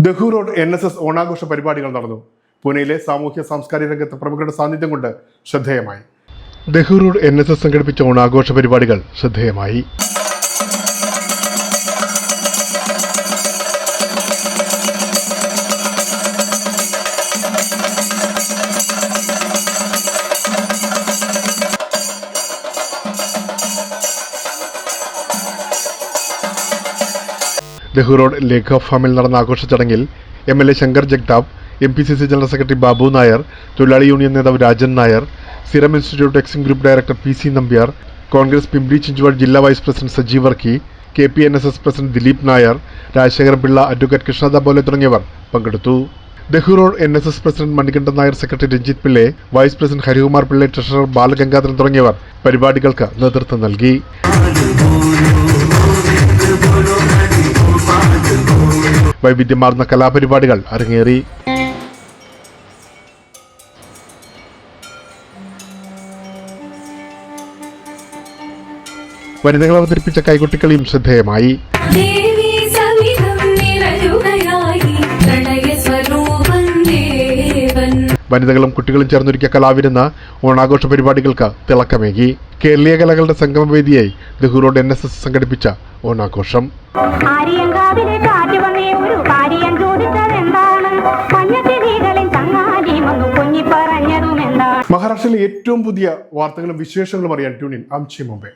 ദഹു road NSS ഓണാഘോഷ പരിപാടികൾ നടന്നു. പൂനെയിലെ സാമൂഹ്യ സാംസ്കാരിക രംഗത്ത് പ്രമുഖരുടെ സാന്നിധ്യം കൊണ്ട് ശ്രദ്ധേയമായി. ദഹു റോഡ് NSS സംഘടിപ്പിച്ച ഓണാഘോഷ പരിപാടികൾ ശ്രദ്ധേയമായി. ദഹു റോഡ് ലേക്ക് ഓഫ് ഫാമിൽ നടന്ന ആഘോഷ ചടങ്ങിൽ MLA Shankar ജഗ്താബ്, MPCC general secretary Babu Nair, തൊഴിലാളി യൂണിയൻ നേതാവ് Rajan Nair, serum institute Exim group director PC Nambiar, Congress പിംപ്ലി ചിഞ്ചുവാഡ് ജില്ലാ vice president Sajeev Varkey, KPNSS president Dileep Nair, Rajasekharan Pillai, advocate കൃഷ്ണദാബോലെ തുടങ്ങിയവർ പങ്കെടുത്തു. ദഹു road NSS president Manikandan Nair, secretary Ranjith Pillai, vice president Harikumar Pillai, treasurer Balagangadharan തുടങ്ങിയവർ പരിപാടികൾക്ക് നേതൃത്വം നൽകി. വൈവിധ്യമാർന്ന കലാപരിപാടികൾ അരങ്ങേറി. വനിതകൾ അവതരിപ്പിച്ച കൈകൊട്ടിക്കളിയും ശ്രദ്ധേയമായി. വനിതകളും കുട്ടികളും ചേർന്നൊരുക്കിയ കലാവിരുന്ന് ഓണാഘോഷ പരിപാടികൾക്ക് തിളക്കമേകി. കേരളീയ കലകളുടെ സംഗമവേദിയായി ദഹു റോഡ് NSS സംഘടിപ്പിച്ച ഓണാഘോഷം. മഹാരാഷ്ട്രയിലെ ഏറ്റവും പുതിയ വാർത്തകളും വിശേഷങ്ങളും അറിയാൻ ട്യൂണിൻ ആംചി മുംബൈ.